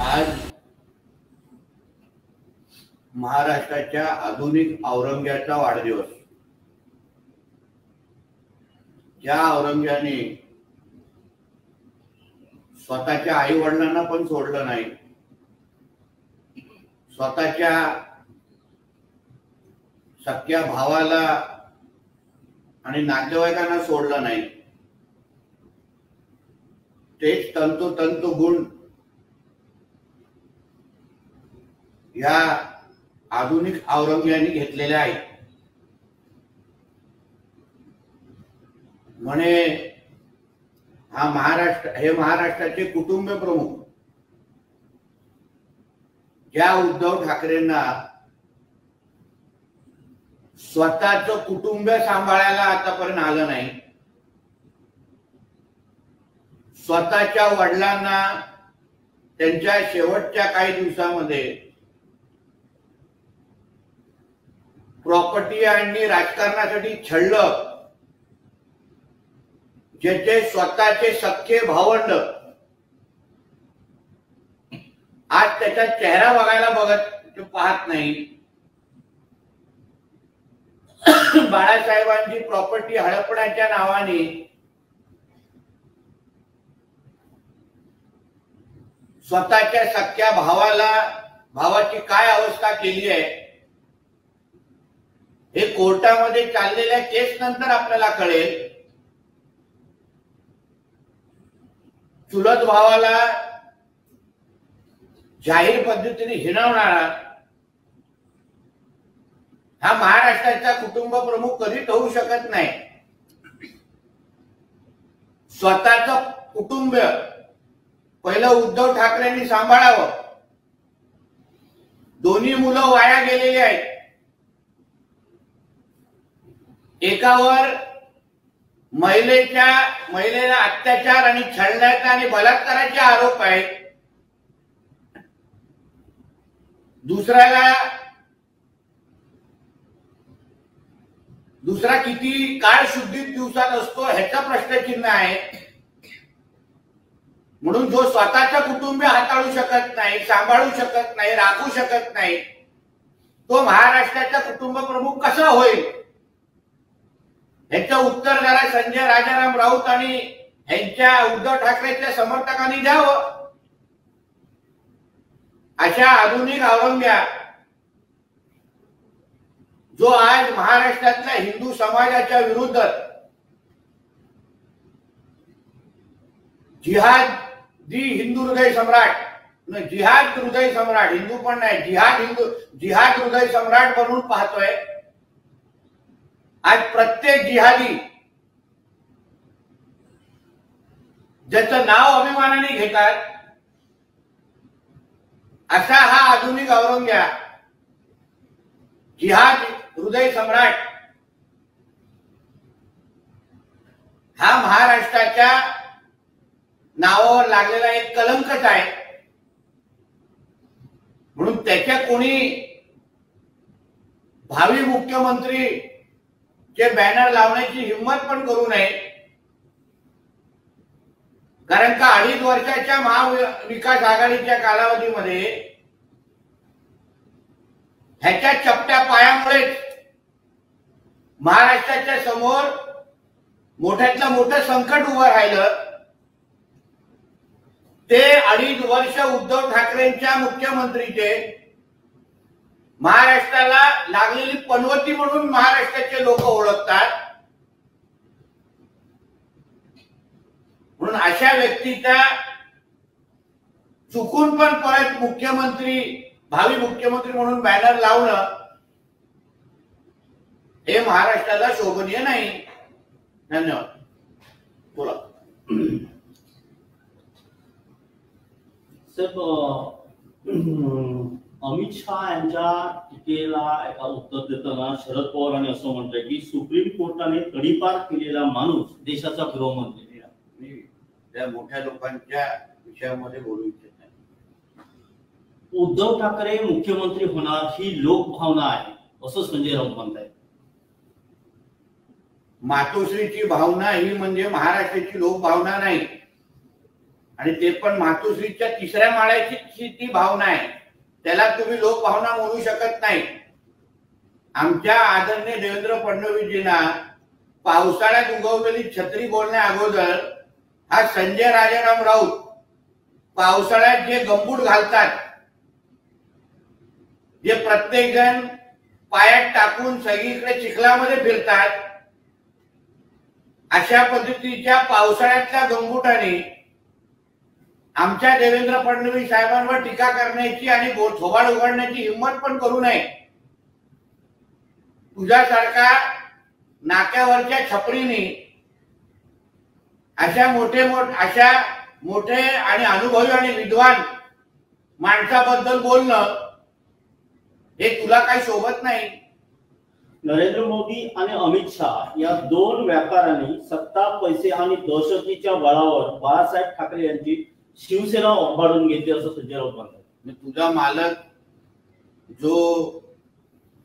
आज महाराष्ट्राच्या आधुनिक औरंग्याचा वाढदिवस। ज्या औरंग्याने स्वतःच्या आई वडिलांना पण सोडलं नाही, स्वतःच्या सख्या भावाला आणि नातेवाईकांना सोडलं नाही, तेच तंतोतंत गुण या आधुनिक औरंग्याने घेतलेले आहेत। म्हणे हे महाराष्ट्राचे कुटुंब प्रमुख ज्या उद्धव ठाकरेंना स्वतःचं कुटुंब सांभाळायला आतापर्यंत आलं नाही, स्वतःच्या वडिलांना त्यांच्या शेवटच्या काही दिवसांमध्ये प्रॉपर्टी आणि राजकारणासाठी छळलं, ज्याचे स्वतःचे सख्खे भावंड आज त्याचा चेहरा बघायला पाहत नाही। बाळासाहेबांची प्रॉपर्टी हडपण्याच्या नावाने स्वतःच्या सख्या भावाची काय अवस्था केली आहे हे कोर्टामध्ये चाललेल्या केस नंतर आपल्याला कळेल। चुलत भावाला जाहीर पद्धतीने हिणवणारा हा महाराष्ट्राचा कुटुंब प्रमुख कधीच होऊ शकत नाही। स्वतःचं कुटुंब पहिलं उद्धव ठाकरेंनी सांभाळावं। दोन्ही मुलं वाया गेलेली आहेत, एकावर महिलेला अत्याचार आणि छळण्याचा आणि बलात्काराचे आरोप आहेत, दुसरा किती काळ शुद्धीत दिवसात असतो ह्याचा प्रश्नचिन्ह आहे। म्हणून जो स्वतःचं कुटुंब हाताळू शकत नाही, सांभाळू शकत नाही, राखू शकत नाही, तो महाराष्ट्राचा कुटुंब प्रमुख कसा होईल ह्याचं उत्तर जरा संजय राजाराम राऊत आणि ह्यांच्या उद्धव ठाकरेच्या समर्थकांनी द्यावं। अशा आधुनिक औरंग्या जो आज महाराष्ट्रातल्या हिंदू समाजाच्या विरुद्ध हिंदू हृदय सम्राट हिंदू पण नाही, जिहाद हृदय सम्राट बनवून पाहतोय। आज प्रत्येक जिहादी ज्याचं नाव अभिमानाने घेतात असा हा आधुनिक औरंग्या जिहाद हृदय सम्राट हा महाराष्ट्राच्या नावावर लागलेला एक कलंकच आहे। म्हणून त्याच्या कोणी भावी मुख्यमंत्री चे बॅनर लावण्याची हिंमत पण करू नये, कारण का 2.5 वर्षाच्या महाविकास आघाडीच्या कालावधीमध्ये ह्याच्या चपट्या पायामुळे महाराष्ट्राच्या समोर मोठ्यातलं मोठं संकट उभं राहिलं। ते 2.5 वर्ष उद्धव ठाकरेंच्या मुख्यमंत्रीचे महाराष्ट्राला लागलेली पनवती म्हणून महाराष्ट्राचे लोक ओळखतात। म्हणून अशा व्यक्तीचा चुकून पण परत भावी मुख्यमंत्री म्हणून बॅनर लावणं हे महाराष्ट्राला शोभनीय नाही। धन्यवाद। बोला सर, अमित शहा यांच्या टीकेला एका उत्तर देताना शरद पवारांनी असं म्हटलंय की सुप्रीम कोर्टाने तडीपार केलेला माणूस देशाचा गृहमंत्री। त्या मोठ्या लोकांच्या विषयामध्ये बोलू इच्छित नाही। उद्धव ठाकरे मुख्यमंत्री होणार ही लोकभावना आहे असं संजय राऊत म्हणतायत। मातोश्रीची भावना ही म्हणजे महाराष्ट्राची लोकभावना नाही। आणि ते पण मातोश्रीच्या 3ऱ्या माळ्याची ती भावना आहे, त्याला तुम्ही लोकभावना म्हणू शकत नाही. आमच्या आदरणीय देवेंद्र फडणवीसजींना पावसाळ्यात उगवलेली छत्री बोलण्या अगोदर हा संजय राजाराम राऊत पावसाळ्यात जे गंबूट घालतात, जे प्रत्येक जण पायात टाकून सगळीकडे चिखलामध्ये फिरतात, अशा पद्धतीच्या पावसाळ्यातल्या गंबुटाने आमच्या देवेंद्र फडणवीस साहेबांवर टीका करण्याची आणि थोबाड उघडण्याची हिंमत पण करू नये. तुझ्यासारखा नाक्यावरच्या छपरीने अशा मोठे आणि अनुभवी आणि विद्वान माणसाबद्दल बोलणं हे तुला काही शोभत नाही. नरेंद्र मोदी आणि अमित शहा या दोन व्यापाऱ्यांनी सत्ता, पैसे आणि दहशतीच्या बळावर बाळासाहेब ठाकरे यांची शिवसेना ओंबाळून घेतली असं संजय राऊत म्हणतात. तुझा मालक जो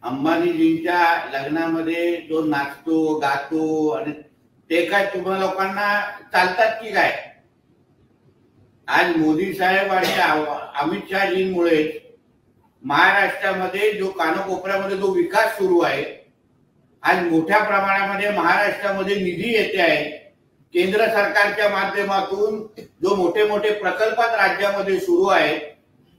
अंबानीजींच्या लग्नामध्ये जो नाचतो गातो आणि ते काय तुम्हा लोकांना चालतात की काय? आज मोदी साहेब आणि अमित शहाजींमुळे महाराष्ट्रामध्ये जो कानाकोपऱ्यामध्ये जो विकास सुरू आहे, आज मोठ्या प्रमाणामध्ये महाराष्ट्रामध्ये निधी येते आहे. केंद्र सरकारच्या माध्यमातून जो मोठे मोठे प्रकल्पात राज्यामध्ये सुरू आहे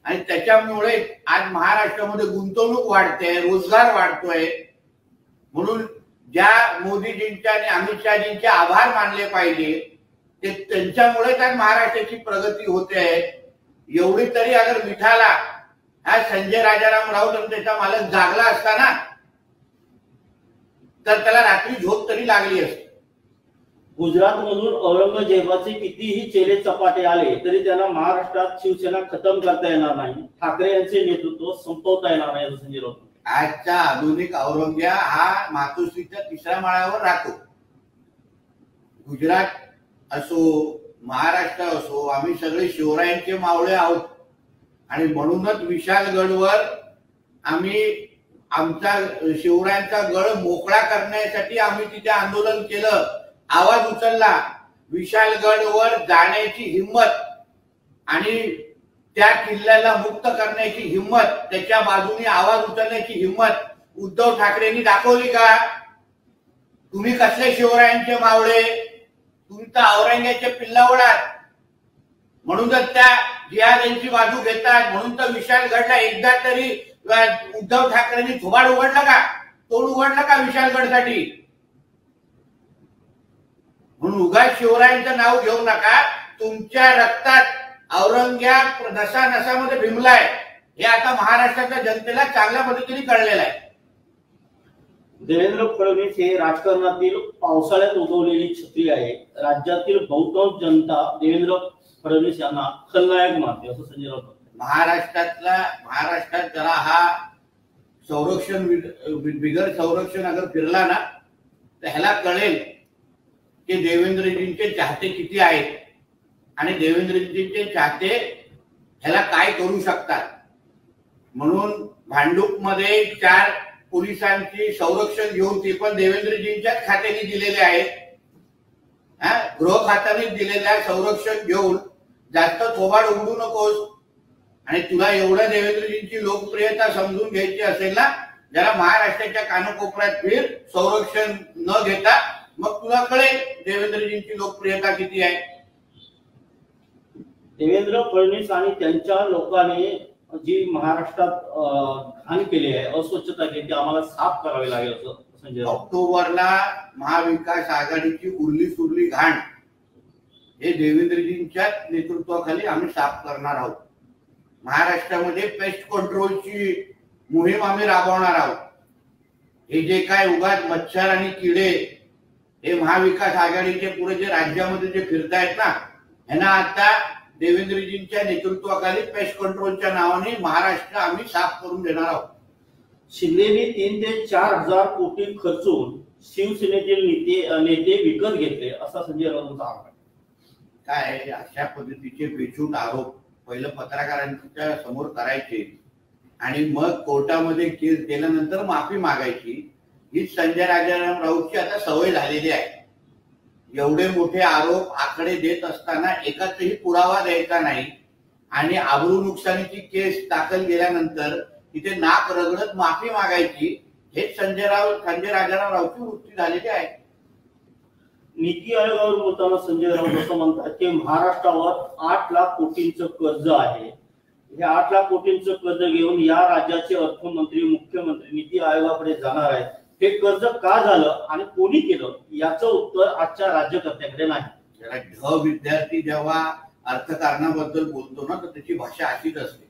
आणि त्याच्यामुळे आज महाराष्ट्रामध्ये गुंतवणूक वाढते, रोजगार वाढतोय. म्हणून ज्या मोदीजींच्या आणि अमित शहाजींचे आभार मानले पाहिजे, ते त्यांच्यामुळेच आज महाराष्ट्राची प्रगती होते आहे. एवढी तरी अगर मिठाला हा संजय राजाराम राऊत आणि त्याचा मालक जागला असता ना, तर त्याला रात्री झोप तरी लागली असती. गुजरात मधून औरंगजेबाचे कितीही चेले चपाटे आले तरी त्यांना महाराष्ट्रात शिवसेना खतम करता येणार नाही, ठाकरे यांचे नेतृत्व संपवता येणार नाही असं संजय राऊत. आजचा आधुनिक औरंग्या हा मातोश्रीच्या 3ऱ्या माळ्यावर राहतो. गुजरात असो, महाराष्ट्र असो, आम्ही सगळे शिवरायांचे मावळे आहोत आणि म्हणूनच विशालगडवर आम्ही आमचा शिवरायांचा गड मोकळा करण्यासाठी आम्ही तिथे आंदोलन केलं, आवाज उचलला. विशालगडवर जाण्याची हिंमत आणि त्या किल्ल्याला मुक्त करण्याची हिंमत, त्याच्या बाजूने आवाज उचलण्याची हिंमत उद्धव ठाकरेंनी दाखवली का? तुम्ही कसले शिवरायांचे मावळे, तुम्ही तर औरंग्याचे पिल्लावडात. म्हणून तर त्या जिहाद्यांची बाजू घेतात. म्हणून तर विशालगडला एकदा तरी उद्धव ठाकरेंनी थोबाड उघडलं का, तोंड उघडलं का विशालगडसाठी? म्हणून उगाच शिवरायांचं नाव घेऊ नका. तुमच्या रक्तात औरंग्या नसा नसामध्ये भिमलाय हे आता महाराष्ट्राच्या जनतेला चांगल्या पद्धतीने कळलेलं आहे. देवेंद्र फडणवीस हे राजकारणातील पावसाळ्यात उगवलेली छत्री आहे. राज्यातील बहुतांश जनता देवेंद्र फडणवीस यांना खलनायक मानते असं संजय राऊत. महाराष्ट्रात जरा हा संरक्षण बिगर संरक्षण अगर फिरला ना, तर ह्याला कळेल की देवेंद्रजींचे चाहते किती आहेत आणि देवेंद्रजींचे चाहते ह्याला काय करू शकतात. म्हणून भांडूपमध्ये 4 पोलिसांची संरक्षण घेऊन ते पण देवेंद्रजींच्याच खात्याने दिलेले आहेत. गृह खात्याने दिलेल्या संरक्षण घेऊन जास्त थोबाड उघडू नकोस. आणि तुला एवढं देवेंद्रजींची लोकप्रियता समजून घ्यायची असेल ना, जरा महाराष्ट्राच्या कानाकोपऱ्यात फिर संरक्षण न घेता, मग तुला कळेल देवेंद्रजींची लोकप्रियता किती आहे. देवेंद्र फडणवीस आणि त्यांच्या लोकांनी जी महाराष्ट्रात घाण केली आहे, अस्वच्छता केली, ती आम्हाला साफ करावी लागेल असं संजय राऊत. ऑक्टोबरला महाविकास आघाडीची उरली सुरली घाण हे देवेंद्रजींच्या नेतृत्वाखाली आम्ही साफ करणार आहोत. महाराष्ट्रामध्ये पेस्ट कंट्रोलची मोहीम आम्ही राबवणार आहोत. हे जे काय उगाच मच्छर आणि किडे हे महाविकास आघाडीचे पुढे जे राज्यामध्ये जे फिरतायत ना, ह्यांना आता देवेंद्रजींच्या नेतृत्वाखाली पेस्ट कंट्रोलच्या नावाने महाराष्ट्र आम्ही साफ करून देणार आहोत. शिंदेने 3 ते 4 हजार कोटी खर्चून शिवसेनेतील नेते विकत घेतले असा संजय राऊतांचा आरोप आहे. काय अशा पद्धतीचे बेछूट आरोप पहिलं पत्रकारांच्या समोर करायचे आणि मग कोर्टामध्ये केस गेल्यानंतर माफी मागायची, ही संजय राजाराम राऊतची आता सवय झालेली आहे. एवढे मोठे आरोप आकडे देत असताना एकाचही पुरावा द्यायचा नाही आणि आबरू नुकसानीची केस दाखल केल्यानंतर तिथे नाक रगडत माफी मागायची, हेच संजय राजाराम रावची वृत्ती झालेली आहे. नीती आयोगावर बोलताना संजय राऊत असं म्हणतात की महाराष्ट्रावर 8 लाख कोटींचं कर्ज आहे. हे 8 लाख कोटींचं कर्ज घेऊन या राज्याचे अर्थमंत्री, मुख्यमंत्री नीती आयोगाकडे जाणार आहेत. हे कर्ज का झालं आणि कोणी केलं याचं उत्तर आजच्या राज्यकर्त्याकडे नाही. ढ विद्यार्थी जेव्हा अर्थकारणाबद्दल बोलतो ना, तर त्याची भाषा अशीच असते.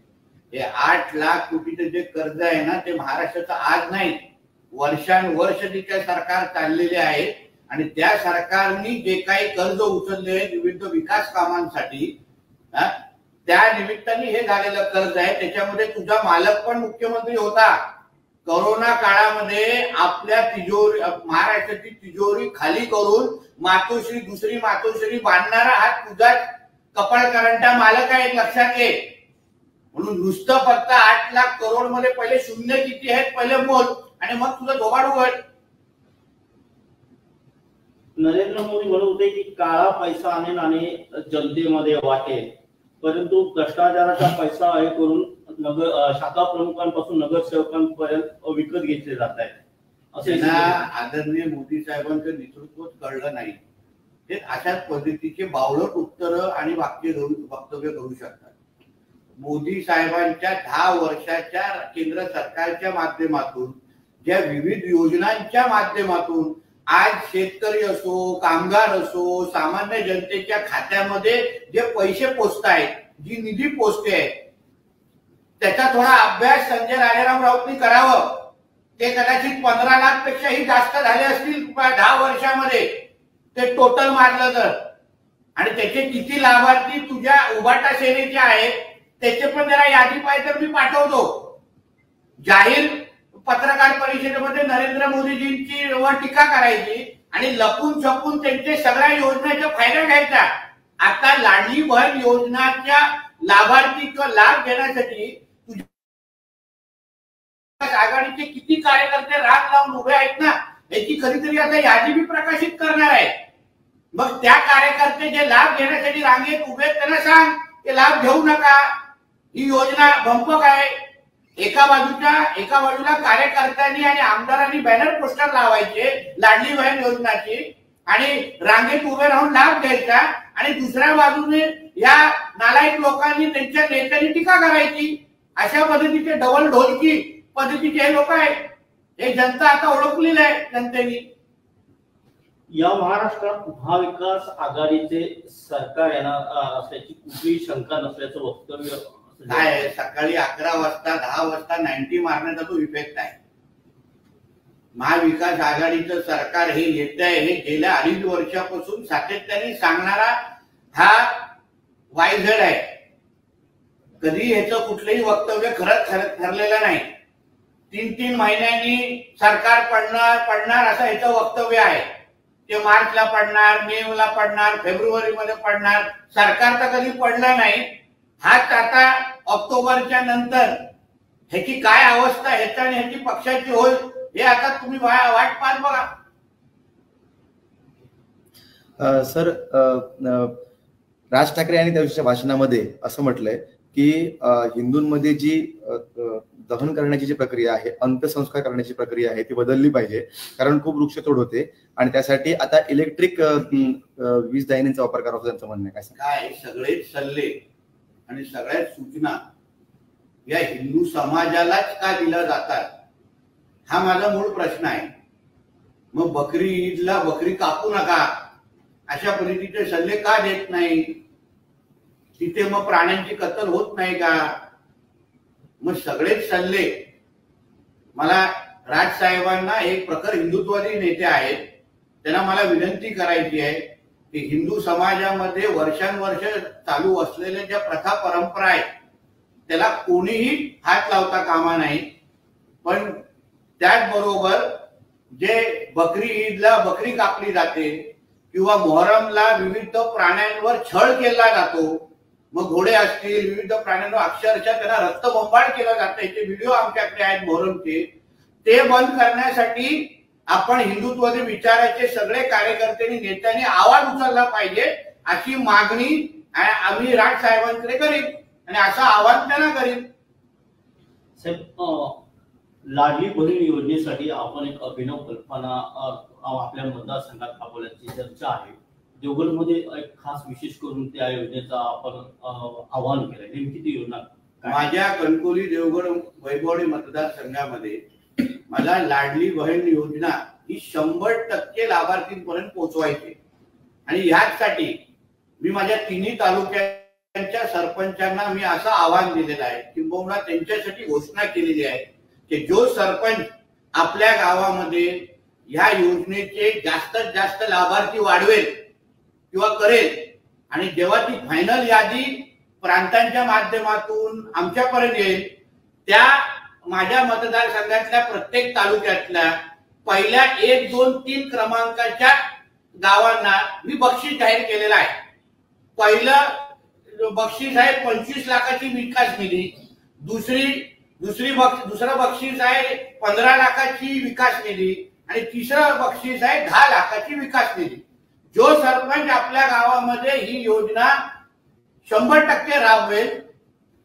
हे 8 लाख कोटीचं जे कर्ज आहे ना, ते महाराष्ट्राचं आज नाही, वर्षानुवर्ष तिच्या सरकार चाललेले आहे आणि त्या सरकारने जे काही कर्ज उचलले विविध विकास कामांसाठी, त्या निमित्ताने हे झालेलं कर्ज आहे. त्याच्यामध्ये तुझा मालक पण मुख्यमंत्री होता. कोरोना काळामध्ये आपल्या तिजोरी, महाराष्ट्राची तिजोरी खाली करून मातोश्री, दुसरी मातोश्री बांधणारा हा तुझा कपाळकरंटा मालक आहे, लक्षात घे. म्हणून नुसतं फक्त 8 लाख करोड मध्ये पहिले शून्य किती आहेत पहिले मोल आणि मग तुझं धोबाड उघड. नरेंद्र मोदी म्हणत होते की काळा पैसा आणेन आणि जनतेमध्ये वाटेल, परंतु भ्रष्टाचाराचा पैसा हे करून शाखा प्रमुखांपासून नगरसेवकांपर्यंत विकत घेतले जात आहेत. त्यांना आदरणीय मोदी साहेबांचं नेतृत्वच कळलं नाही. ते अशाच पद्धतीचे बावळट उत्तर आणि वक्तव्य करू शकतात. मोदी साहेबांच्या 10 वर्षाच्या केंद्र सरकारच्या माध्यमातून, ज्या विविध योजनांच्या माध्यमातून आज शेतकरी असो, कामगार असो, सामान्य जनतेच्या खात्यामध्ये जे पैसे पोचतायत, जी निधी पोचते आहे, त्याचा थोडा अभ्यास संजय राजाराम राऊतनी करावं. ते कदाचित 15 लाख पेक्षाही जास्त झाले असतील 10 वर्षामध्ये ते टोटल मारलं तर. आणि त्याचे किती लाभार्थी तुझ्या उभाटा सेनेचे आहेत त्याचे पण जरा यादी पाहिजे तर मी पाठवतो. जाहीर पत्रकार परिषदेमध्ये नरेंद्र मोदीजींची टीका करायची आणि लपून छपून त्यांचे सगळ्या योजनेचा फायदा घ्यायचा. आता लाडली बहीण योजनाच्या लाभार्थी किंवा लाभ घेण्यासाठी आघाडीचे किती कार्यकर्ते राग लावून उभे आहेत ना, याची कधीतरी आता यादी मी प्रकाशित करणार आहे. मग त्या कार्यकर्ते जे लाभ घेण्यासाठी रांगेत उभे त्यांना सांग ते लाभ घेऊ नका, ही योजना भंपक आहे. एका बाजूला कार्यकर्त्यांनी आणि आमदारांनी बॅनर पोस्टर लावायचे लाडली बहीण योजनाची आणि रांगेत उभे राहून लाभ घ्यायचा आणि दुसऱ्या बाजूने या नालायक लोकांनी त्यांच्या नेत्यांनी टीका करायची. अशा पद्धतीचे डबल ढोलकी पद्धतीचे हे लोक आहेत. हे जनता आता ओळखलेलं आहे जनतेने. या महाराष्ट्रात महाविकास आघाडीचे सरकार येणार असल्याची कुठलीही शंका नसल्याचं वक्तव्य काय. सकाळी 11 वाजता 10 वाजता 90 मारण्याचा तो इफेक्ट आहे. महाविकास आघाडीचं सरकार हे येत आहे, हे गेल्या 2.5 वर्षापासून सातत्याने सांगणारा हा वायझड आहे. कधी ह्याचं कुठलंही वक्तव्य खरंच ठरलेलं नाही. 3-3 महिन्यांनी सरकार पडणार असं ह्याचं वक्तव्य आहे. ते मार्चला पडणार, मेला पडणार, फेब्रुवारीमध्ये पडणार. सरकार तर कधी पडलं नाही. हाच आता ऑक्टोबरच्या नंतर ह्याची काय अवस्था ह्याच्या आणि ह्याची पक्षाची होईल हे आता तुम्ही वाट पाहत बघा. सर, राज ठाकरे यांनी त्या दिवशीच्या भाषणामध्ये असं म्हटलंय की हिंदूंमध्ये जी दहन करण्याची जी प्रक्रिया आहे, अंत्यसंस्कार करण्याची प्रक्रिया आहे ती बदलली पाहिजे, कारण खूप वृक्षतोड होते आणि त्यासाठी आता इलेक्ट्रिक वीज दाहिनीचा वापर करावा त्यांचं म्हणणं आहे. काय सगळेच सल्ले आणि सगळ्याच सूचना या हिंदू समाजालाच का दिल्या जातात हा माझा मूळ प्रश्न आहे. मग बकरी ईदला बकरी कापू नका अशा पद्धतीचे सल्ले का देत नाही? तिथे मग प्राण्यांची कत्तल होत नाही का? मग सगळेच सल्ले मला राजसाहेबांना एक प्रखर हिंदुत्ववादी नेते आहेत, त्यांना मला विनंती करायची आहे की हिंदू समाजामध्ये वर्षानुवर्ष चालू असलेल्या ज्या प्रथा परंपरा आहेत त्याला कोणीही हात लावता कामा नाही. पण त्याचबरोबर जे बकरी ईदला बकरी कापली जाते किंवा मोहरमला विविध प्राण्यांवर छळ केला जातो, मग घोडे असतील विविध प्राण्यांवर अक्षरशः त्यांना रक्तबंबाळ केला जातं, याचे व्हिडिओ आमच्याकडे आहेत मोहरमचे. ते बंद करण्यासाठी आपण हिंदुत्वादी विचाराचे सगळे कार्यकर्त्यांनी नेत्यांनी आवाज उचलला पाहिजे, अशी मागणी आम्ही राज साहेबांकडे करीन आणि असं आवाहन त्यांना करीन. साहेब, लाडली बहीण योजनेसाठी आपण एक अभिनव कल्पना आपल्या मतदारसंघात राबवल्याची चर्चा आहे. देवगडमध्ये एक खास विशेष करून त्या योजनेचा आपण आवाहन केलंय. नेमकी ती योजना माझ्या कणकवली देवगड वैभववाडी मतदारसंघामध्ये मला लाडली बहीण योजना ही 100% लाभार्थींपर्यंत पोहोचवायची आणि ह्याचसाठी मी माझ्या तिन्ही तालुक्यांच्या सरपंचांना मी असं आवाहन दिलेलं आहे, किंबहुना त्यांच्यासाठी घोषणा केलेली आहे की जो सरपंच आपल्या गावामध्ये ह्या योजनेचे जास्तीत जास्त लाभार्थी वाढवेल किंवा करेल आणि जेव्हा ती फायनल यादी प्रांतांच्या माध्यमातून आमच्यापर्यंत येईल, त्या माझ्या मतदारसंघातल्या प्रत्येक तालुक्यातल्या पहिल्या 1, 2, 3 क्रमांकाच्या गावांना मी बक्षीस जाहीर केलेलं आहे. पहिलं बक्षीस आहे 25 लाखाची विकास निधी, दुसरं बक्षीस आहे 15 लाखाची विकास निधी आणि तिसरं बक्षीस आहे 10 लाखाची विकास निधी. जो सरपंच आपल्या गावामध्ये ही योजना 100% राबवेल,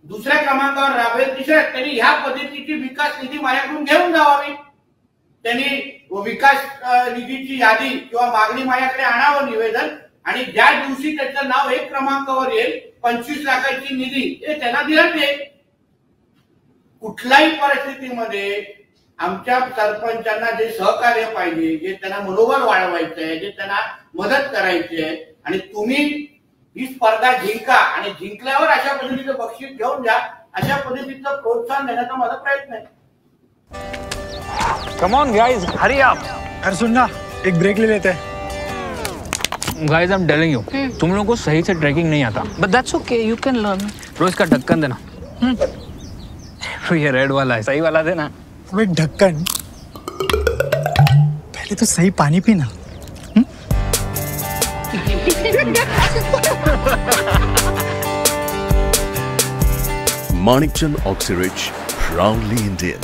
दुसऱ्या क्रमांकावर राबवेल, त्यांनी ह्या पद्धतीची विकास निधी माझ्याकडून घेऊन जावावी. त्यांनी विकास निधीची यादी किंवा मागणी माझ्याकडे आणावं निवेदन, आणि ज्या दिवशी त्याचं नाव 1 क्रमांकावर येईल 25 लाखाची निधी हे त्यांना दिलं जाईल. कुठल्याही परिस्थितीमध्ये आमच्या सरपंचांना जे सहकार्य पाहिजे, जे त्यांना मनोबल वाढवायचं आहे, जे त्यांना मदत करायची आहे, आणि तुम्ही ही स्पर्धा जिंका आणि जिंकल्यावर अशा पद्धतीचं बक्षीस घेऊन जा, अशा पद्धतीचं प्रोत्साहन देण्याचा माझा प्रयत्न आहे. Come on guys, hurry up. अरे सुन ना, एक ब्रेक ले लेते हैं. Guys, I'm telling you, तुम लोगों को सही से ट्रैकिंग नहीं आता. But that's okay, you can learn. रोज का ढक्कन देना. ये रेड वाला है, सही वाला देना. अबे ढक्कन, पहले तो सही पानी पीना. Manikchand Oxyrich, proudly Indian.